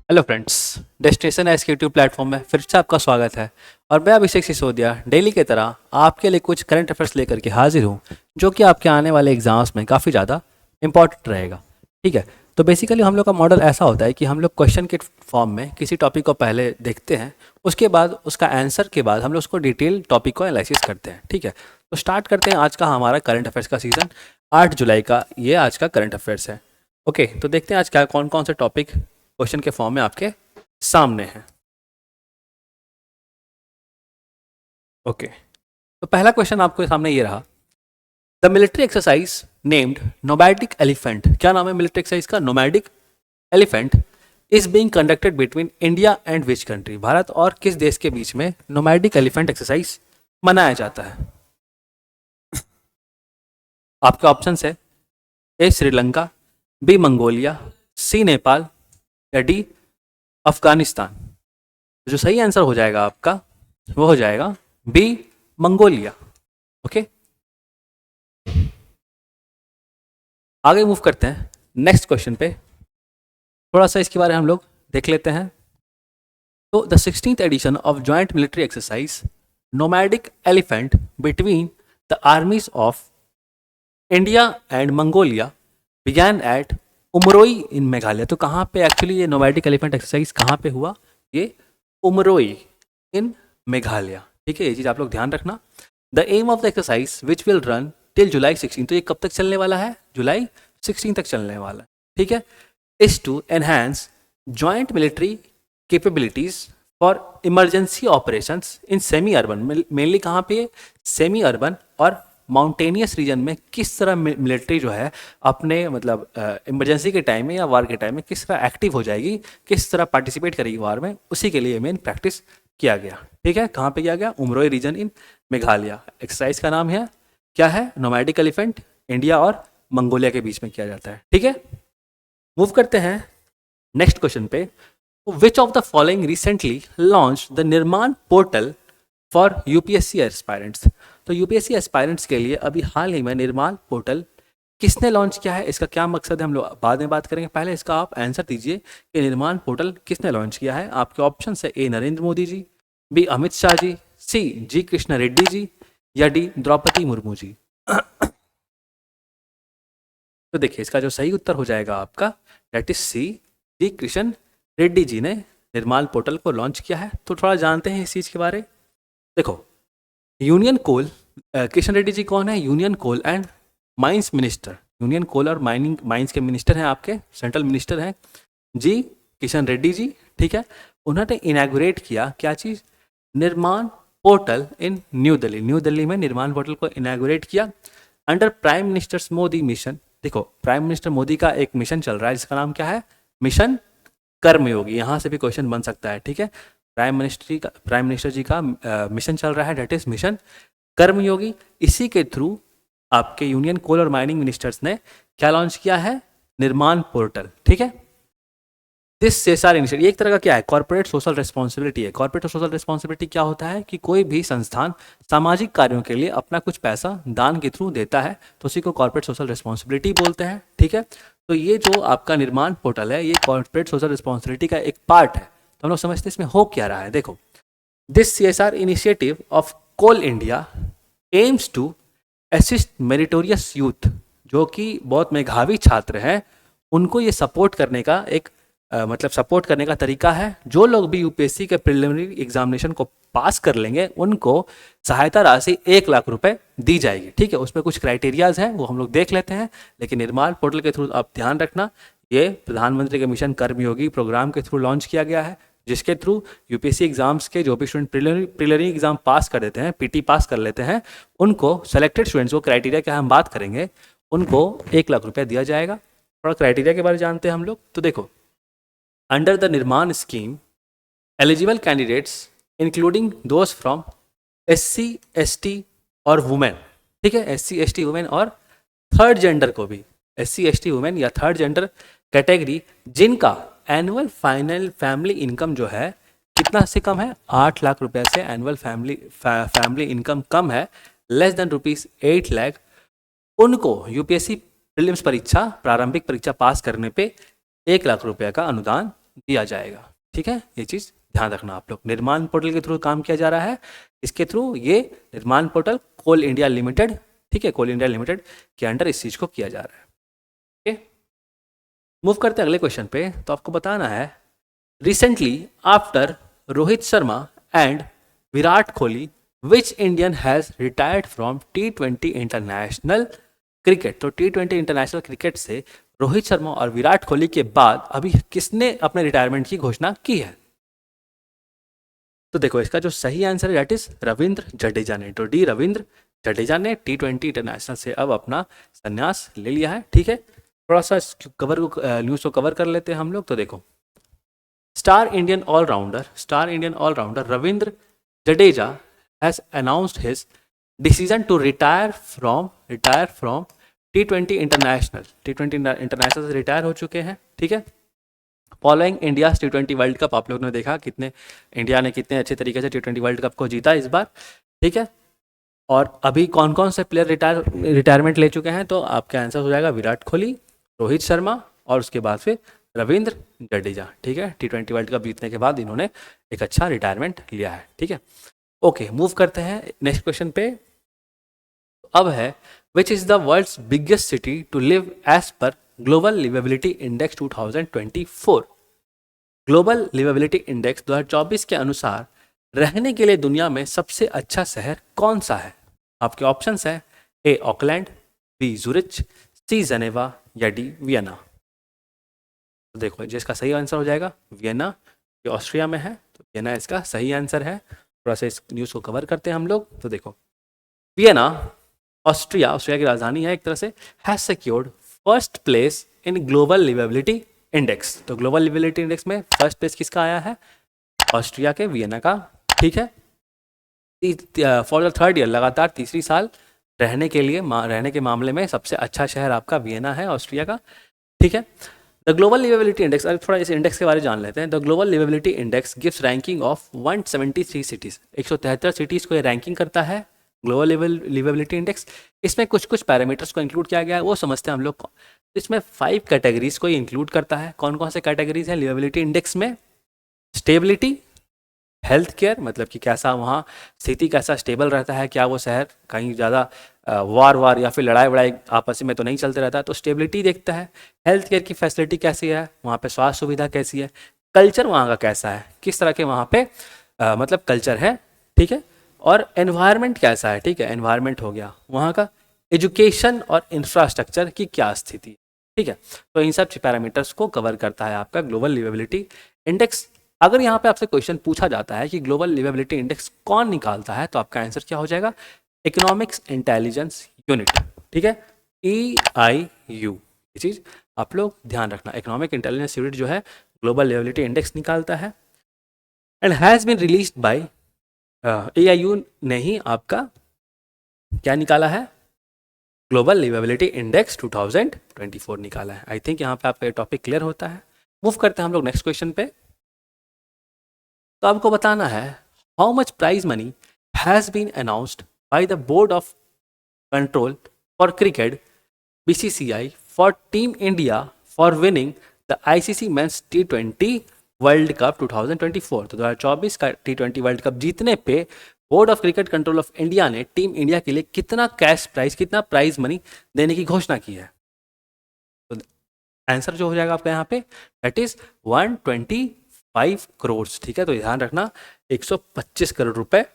Hello friends, destination S के YouTube platform में फिर से आपका स्वागत है। और मैं अभिषेक सिसोदिया डेली की तरह आपके लिए कुछ करंट अफेयर्स लेकर के हाजिर हूँ, जो कि आपके आने वाले एग्जाम्स में काफ़ी ज़्यादा इंपॉर्टेंट रहेगा। ठीक है, तो बेसिकली हम लोग का मॉडल ऐसा होता है कि हम लोग क्वेश्चन के फॉर्म में किसी टॉपिक को पहले देखते हैं, उसके बाद उसका आंसर के बाद हम लोग उसको डिटेल टॉपिक को एनालिसिस करते हैं। ठीक है, तो स्टार्ट करते हैं आज का हमारा करंट अफेयर्स का सीज़न। 8 जुलाई का ये आज का करंट अफेयर्स है। ओके, तो देखते हैं आज क्या कौन कौन से टॉपिक क्वेश्चन के फॉर्म में आपके सामने है। ओके, तो पहला क्वेश्चन आपके सामने ये रहा। The military exercise named nomadic elephant, क्या नाम है मिलिट्री एक्सरसाइज का? Nomadic elephant is being conducted between India and which country, Bharat और किस देश के बीच में नोमैडिक एलिफेंट एक्सरसाइज मनाया जाता है? आपके ऑप्शन है ए श्रीलंका, बी मंगोलिया, सी नेपाल या डी अफगानिस्तान। जो सही आंसर हो जाएगा आपका वो हो जाएगा बी मंगोलिया। ओके, आगे मूव करते हैं नेक्स्ट क्वेश्चन पे। थोड़ा सा इसके बारे में हम लोग देख लेते हैं। तो the 16th edition of joint military exercise nomadic elephant between the armies of India and Mongolia began at Umroi in Meghalaya. तो कहाँ पे एक्चुअली ये नोमैडिक एलिफेंट एक्सरसाइज कहाँ पे हुआ? ये उमरोई इन मेघालय। ठीक है, ये चीज़ आप लोग ध्यान रखना। The aim of the exercise which will run till July 16। तो ये कब तक चलने वाला है? जुलाई 16 तक चलने वाला है। ठीक है, is to enhance joint military capabilities for emergency operations in semi urban. Mainly कहाँ पे? सेमी अर्बन और माउंटेनियस रीजन में किस तरह मिलिट्री जो है अपने मतलब इमरजेंसी के टाइम में या वार के टाइम में किस तरह एक्टिव हो जाएगी, किस तरह पार्टिसिपेट करेगी वार में, उसी के लिए मेन प्रैक्टिस किया गया। ठीक है, कहाँ पे किया गया? उमरोई रीजन इन मेघालय। एक्सरसाइज का नाम है क्या है? Nomadic elephant. इंडिया और मंगोलिया के बीच में किया जाता है। ठीक है, मूव करते हैं नेक्स्ट क्वेश्चन पे। विच of the following recently launch the निर्माण पोर्टल फॉर यूपीएससी एस्पायरेंट्स। तो यूपीएससी एस्पायरेंट्स के लिए अभी हाल ही में निर्माण पोर्टल किसने लॉन्च किया है? इसका क्या मकसद है हम लोग बाद में बात करेंगे। पहले इसका आप आंसर दीजिए कि निर्माण पोर्टल किसने लॉन्च किया है। आपके ऑप्शन है ए नरेंद्र मोदी जी, बी अमित शाह जी, सी जी कृष्ण रेड्डी जी या डी द्रौपदी मुर्मू जी। तो देखिए इसका जो सही उत्तर हो जाएगा आपका डेट इज सी, जी कृष्ण रेड्डी जी ने निर्माण पोर्टल को लॉन्च किया है। तो थोड़ा जानते हैं इस चीज़ के बारे। देखो, यूनियन कोल, किशन रेड्डी जी कौन है? Union coal and mines minister. Union coal और माइंस के मिनिस्टर हैं, आपके सेंट्रल मिनिस्टर हैं जी किशन रेड्डी जी। ठीक है, उन्होंने इनैगुरेट किया क्या चीज़? निर्माण पोर्टल इन न्यू दिल्ली। न्यू दिल्ली में निर्माण पोर्टल को इनैगुरेट किया under prime ministers Modi mission. देखो, प्राइम मिनिस्टर मोदी का एक मिशन चल रहा है जिसका नाम क्या है? मिशन कर्मयोगी। यहाँ से भी क्वेश्चन बन सकता है। ठीक है, प्राइम मिनिस्टर जी का मिशन चल रहा है, डेट इज मिशन कर्मयोगी। इसी के थ्रू आपके यूनियन कोल और माइनिंग मिनिस्टर्स ने क्या लॉन्च किया है? निर्माण पोर्टल। ठीक है, दिस सीएसआर इनिशिएटिव एक तरह का क्या है? कॉर्पोरेट सोशल रिस्पॉन्सिबिलिटी है। कॉर्पोरेट सोशल रिस्पॉन्सिबिलिटी क्या होता है कि कोई भी संस्थान सामाजिक कार्यों के लिए अपना कुछ पैसा दान के थ्रू देता है, तो उसी को कॉर्पोरेट सोशल रिस्पॉन्सिबिलिटी बोलते हैं। ठीक है, तो ये जो आपका निर्माण पोर्टल है ये कॉर्पोरेट सोशल रिस्पॉन्सिबिलिटी का एक पार्ट है। तो हम लोग समझते हैं इसमें हो क्या रहा है। देखो, this CSR initiative of Coal India aims to assist meritorious youth, जो कि बहुत मेधावी छात्र हैं, उनको ये सपोर्ट करने का एक मतलब सपोर्ट करने का तरीका है। जो लोग भी यूपीएससी के प्रिलिमिनरी एग्जामिनेशन को पास कर लेंगे उनको सहायता राशि 1 लाख रुपए दी जाएगी। ठीक है, उसमें कुछ क्राइटेरियाज हैं वो हम लोग देख लेते हैं, लेकिन निर्माण पोर्टल के थ्रू आप ध्यान रखना ये प्रधानमंत्री के मिशन कर्मयोगी प्रोग्राम के थ्रू लॉन्च किया गया है, जिसके थ्रू यूपीएससी एग्जाम्स के जो भी स्टूडेंट प्रिलिमिनरी एग्जाम पास कर देते हैं, पीटी पास कर लेते हैं, उनको सेलेक्टेड स्टूडेंट्स को क्राइटेरिया क्या हम बात करेंगे, उनको 1 लाख रुपया दिया जाएगा। थोड़ा क्राइटेरिया के बारे में जानते हैं हम लोग। तो देखो, under the Nirman scheme, eligible candidates including those from SC, ST और वुमेन। ठीक है, SC, ST वुमेन और थर्ड जेंडर को भी, SC, ST वुमेन या थर्ड जेंडर कैटेगरी जिनका एनुअल फाइनल फैमिली इनकम जो है कितना से कम है? 8 लाख रुपए से एनुअल फैमिली इनकम कम है, लेस देन ₹8 लाख, उनको यूपीएससी प्रीलिम्स परीक्षा प्रारंभिक परीक्षा पास करने पे 1 लाख रुपए का अनुदान दिया जाएगा। ठीक है, ये चीज़ ध्यान रखना आप लोग। निर्माण पोर्टल के थ्रू काम किया जा रहा है, इसके थ्रू ये निर्माण पोर्टल कोल इंडिया लिमिटेड, ठीक है, कोल इंडिया लिमिटेड के अंडर इस चीज़ को किया जा रहा है। ओके, मूव करते हैं अगले क्वेश्चन पे। तो आपको बताना है, recently after Rohit Sharma and Virat Kohli which Indian has retired from T20 international cricket. तो T20 इंटरनेशनल क्रिकेट से रोहित शर्मा और विराट कोहली के बाद अभी किसने अपने रिटायरमेंट की घोषणा की है? तो देखो, इसका जो सही आंसर है दैट इज रविंद्र जडेजा ने। तो डी रविंद्र जडेजा ने T20 इंटरनेशनल से अब अपना संन्यास ले लिया है। ठीक है, थोड़ा सा न्यूज़ को कवर कर लेते हैं हम लोग। तो देखो, star Indian allrounder Ravindra Jadeja has announced his decision to retire from T20 international से रिटायर हो चुके हैं। ठीक है, following India T20 world cup. आप लोगों ने देखा इंडिया ने कितने अच्छे तरीके से T20 वर्ल्ड कप को जीता इस बार। ठीक है, और अभी कौन कौन से प्लेयर रिटायरमेंट ले चुके हैं? तो आपका आंसर हो जाएगा विराट कोहली, रोहित शर्मा और उसके बाद फिर रविंद्र जडेजा। ठीक है, T20 वर्ल्ड कप जीतने के बाद इन्होंने एक अच्छा रिटायरमेंट लिया है। ठीक है, ओके, मूव करते हैं नेक्स्ट क्वेश्चन पे। अब है, which is the world's biggest city to live as per global liveability index 2024। Global liveability index 2024 के अनुसार रहने के लिए दुनिया में सबसे अच्छा शहर कौन सा है? आपके ऑप्शंस है, ए ऑकलैंड, बी जुरिच, सी जनेवा या डी वियना। तो देखो, जिसका सही आंसर हो जाएगा वियना, ये ऑस्ट्रिया में है, तो वियना इसका सही आंसर है। थोड़ा सा इस न्यूज़ को कवर करते हैं हम लोग। तो देखो, वियना ऑस्ट्रिया की राजधानी है एक तरह से, has secured first place in global liveability index. तो ग्लोबल लिवेबिलिटी इंडेक्स में फर्स्ट प्लेस किसका आया है? ऑस्ट्रिया के वियना का। ठीक है, फॉर द थर्ड ईयर, लगातार तीसरी साल रहने के मामले में सबसे अच्छा शहर आपका वियना है, ऑस्ट्रिया का। ठीक है, द ग्लोबल लिवेबिलिटी इंडेक्स, अगर थोड़ा इस इंडेक्स के बारे में जान लेते हैं। The global liveability index gives ranking of 173 cities, 173 cities को ये रैंकिंग करता है ग्लोबल लिवेबिलिटी इंडेक्स। इसमें कुछ कुछ पैरामीटर्स को इंक्लूड किया गया है, वो समझते हैं हम लोग। इसमें 5 कैटेगरीज को इंक्लूड करता है। कौन कौन से कैटेगरीज हैं लिवेबिलिटी इंडेक्स में? स्टेबिलिटी, हेल्थ केयर, मतलब कि कैसा वहाँ स्थिति कैसा स्टेबल रहता है, क्या वो शहर कहीं ज़्यादा वार या फिर लड़ाई वड़ाई आपस में तो नहीं चलते रहता है, तो स्टेबिलिटी देखता है। हेल्थ केयर की फैसिलिटी कैसी है, वहाँ पे स्वास्थ्य सुविधा कैसी है, कल्चर वहाँ का कैसा है, किस तरह के वहाँ पे मतलब कल्चर है। ठीक है, और एनवायरनमेंट कैसा है। ठीक है, एनवायरनमेंट हो गया वहाँ का, एजुकेशन और इंफ्रास्ट्रक्चर की क्या स्थिति है। ठीक है, तो इन सब पैरामीटर्स को कवर करता है आपका ग्लोबल लिवेबिलिटी इंडेक्स। अगर यहाँ पे आपसे क्वेश्चन पूछा जाता है कि ग्लोबल लिवेबिलिटी इंडेक्स कौन निकालता है, तो आपका आंसर क्या हो जाएगा? Economics intelligence unit. ठीक है, EIU, ये चीज़ आप लोग ध्यान रखना। इकोनॉमिक इंटेलिजेंस यूनिट जो है ग्लोबल लिवेबिलिटी इंडेक्स निकालता है, and has been released by EIU ने ही आपका क्या निकाला है? ग्लोबल लिवेबिलिटी इंडेक्स 2024 निकाला है। आई थिंक यहाँ पे आपका टॉपिक क्लियर होता है। मूव करते हैं हम लोग नेक्स्ट क्वेश्चन पे। तो आपको बताना है, how much prize money has been announced by the board of control for cricket BCCI for team India for winning the ICC men's T20 world cup 2024। तो 2024 का T20 वर्ल्ड कप जीतने पे board of cricket control of India ने team India के लिए कितना cash prize, कितना prize money देने की घोषणा की है? तो आंसर जो हो जाएगा आपका यहाँ पे दैट इज 125 करोड़। ठीक है, तो ध्यान रखना 125 करोड़ रुपए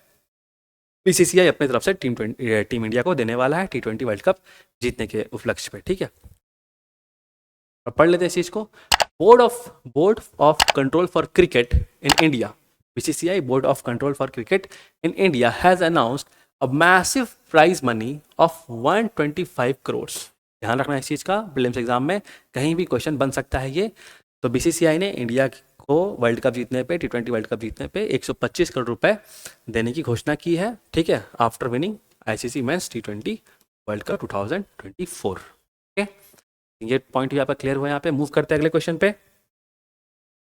BCCI अपनी तरफ से टीम इंडिया को देने वाला है T20 वर्ल्ड कप जीतने के उपलक्ष्य पे। ठीक है, और पढ़ लेते हैं इस चीज को। Board of control for cricket in India, BCCI board of control for cricket in India has announced a massive prize money of 125 crore. ध्यान रखना इस चीज़ का, प्रीलिम्स एग्जाम में कहीं भी क्वेश्चन बन सकता है ये। तो BCCI ने इंडिया को वर्ल्ड कप जीतने पे, T20 वर्ल्ड कप जीतने पे 125 करोड़ रुपए देने की घोषणा की है। ठीक है, after winning ICC men's T20 world cup 2024। Okay, ये पॉइंट भी आपका क्लियर हुआ। यहाँ पे मूव करते हैं अगले क्वेश्चन पे।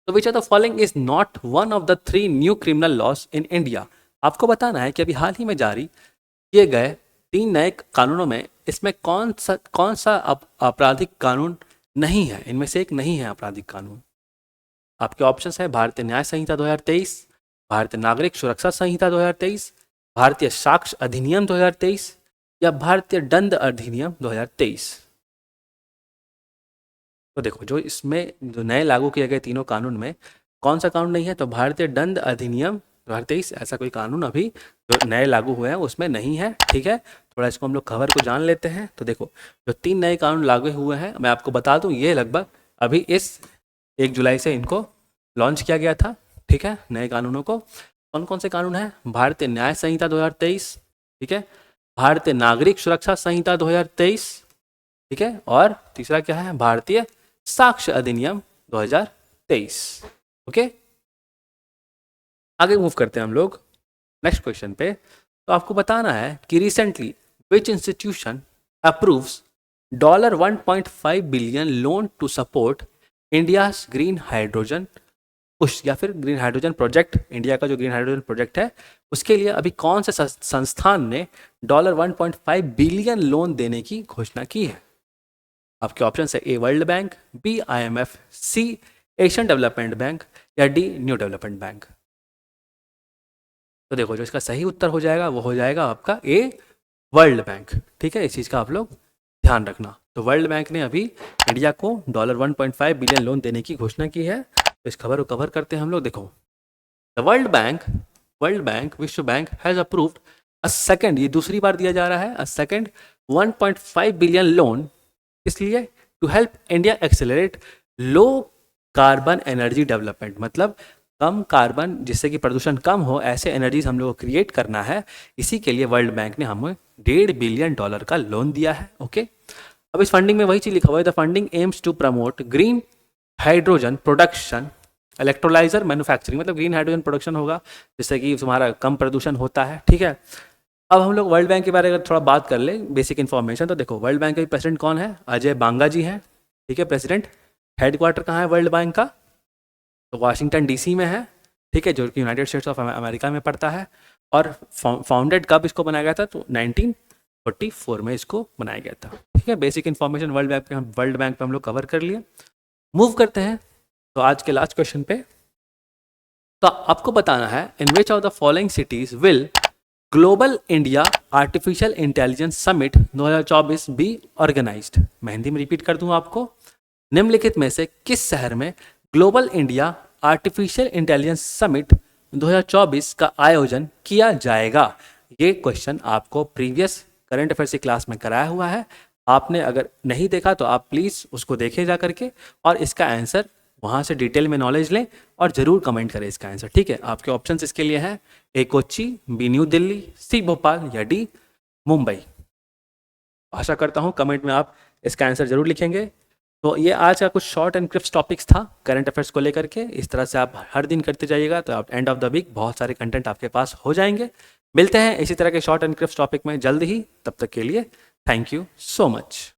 तो which are the following is not one of the 3 new criminal laws in India. आपको बताना है कि अभी हाल ही में जारी किए गए 3 नए कानूनों में इसमें कौन सा आपराधिक कानून नहीं है, इनमें से एक नहीं है आपराधिक कानून। आपके ऑप्शन है भारतीय न्याय संहिता 2023, भारतीय नागरिक सुरक्षा संहिता 2023, भारतीय साक्ष्य अधिनियम 2023 या भारतीय दंड अधिनियम 2023। तो देखो, जो इसमें जो नए लागू किए गए तीनों कानून में कौन सा कानून नहीं है, तो भारतीय दंड अधिनियम 2023 ऐसा कोई कानून अभी जो नए लागू हुए हैं उसमें नहीं है। ठीक है, थोड़ा इसको हम लोग खबर को जान लेते हैं। तो देखो, जो 3 नए कानून लागू हुए हैं, मैं आपको बता दूं, ये लगभग अभी इस 1 जुलाई से इनको लॉन्च किया गया था। ठीक है, नए कानूनों को कौन कौन से कानून हैं? भारतीय न्याय संहिता 2023, ठीक है, भारतीय नागरिक सुरक्षा संहिता 2023, ठीक है, और तीसरा क्या है? भारतीय साक्ष्य अधिनियम 2023। ओके, आगे मूव करते हैं हम लोग नेक्स्ट क्वेश्चन पे। तो आपको बताना है कि recently which institution approves $1.5 billion loan to support India's green hydrogen push, या फिर ग्रीन हाइड्रोजन प्रोजेक्ट। इंडिया का जो ग्रीन हाइड्रोजन प्रोजेक्ट है उसके लिए अभी कौन से संस्थान ने $1.5 बिलियन लोन देने की घोषणा की है? आपके ऑप्शन है a world bank, B IMF, C Asian development bank या डी न्यू डेवलपमेंट बैंक। तो देखो, जो इसका सही उत्तर हो जाएगा वो हो जाएगा आपका ए वर्ल्ड बैंक। ठीक है, इस चीज़ का आप लोग ध्यान रखना। तो वर्ल्ड बैंक ने अभी इंडिया को $1.5 बिलियन लोन देने की घोषणा की है। तो इस खबर को कवर करते हैं हम लोग। देखो, द वर्ल्ड बैंक विश्व बैंक हैज़ अप्रूव्ड अ सेकंड, ये दूसरी बार दिया जा रहा है, अ सेकंड 1.5 बिलियन लोन, इसलिए to help India accelerate low carbon energy development, मतलब कम कार्बन, जिससे कि प्रदूषण कम हो, ऐसे एनर्जीज हम लोग को क्रिएट करना है। इसी के लिए वर्ल्ड बैंक ने हमें $1.5 बिलियन का लोन दिया है। ओके, अब इस फंडिंग में वही चीज लिखा हुआ है, the funding aims to promote green hydrogen production, electrolyser manufacturing, मतलब ग्रीन हाइड्रोजन प्रोडक्शन होगा जिससे कि तुम्हारा कम प्रदूषण होता है। ठीक है, अब हम लोग वर्ल्ड बैंक के बारे में अगर थोड़ा बात कर ले, बेसिक इन्फॉर्मेशन। तो देखो, वर्ल्ड बैंक के प्रेसिडेंट कौन है? अजय बांगा जी हैं। ठीक है, प्रेसिडेंट। हेडक्वार्टर कहाँ है वर्ल्ड बैंक का? तो वाशिंगटन DC में है। ठीक है, जो कि यूनाइटेड स्टेट्स ऑफ अमेरिका में पड़ता है। और फाउंडेड कब इसको बनाया गया था? तो 1944 में इसको बनाया गया था। ठीक है, बेसिक इन्फॉर्मेशन वर्ल्ड बैंक पे हम लोग कवर कर लिए। मूव करते हैं तो आज के लास्ट क्वेश्चन पे। तो आपको बताना है, in which of the following cities will global India artificial intelligence summit 2024 be organised? मैं हिंदी में रिपीट कर दूं आपको। निम्नलिखित में से किस शहर में global India artificial intelligence summit 2024 का आयोजन किया जाएगा? ये क्वेश्चन आपको प्रीवियस करंट अफेयर्स की क्लास में कराया हुआ है। आपने अगर नहीं देखा तो आप प्लीज़ उसको देखें जा करके, और इसका आंसर वहाँ से डिटेल में नॉलेज लें और ज़रूर कमेंट करें इसका आंसर। ठीक है, आपके ऑप्शंस इसके लिए हैं ए कोच्चि, बी न्यू दिल्ली, सी भोपाल या डी मुंबई। आशा करता हूँ कमेंट में आप इसका आंसर ज़रूर लिखेंगे। तो ये आज का कुछ शॉर्ट एंड क्रिस्प टॉपिक्स था करंट अफेयर्स को लेकर के। इस तरह से आप हर दिन करते जाइएगा तो आप एंड ऑफ द वीक बहुत सारे कंटेंट आपके पास हो जाएंगे। मिलते हैं इसी तरह के शॉर्ट एंड क्रिस्प टॉपिक में जल्द ही, तब तक के लिए थैंक यू सो मच।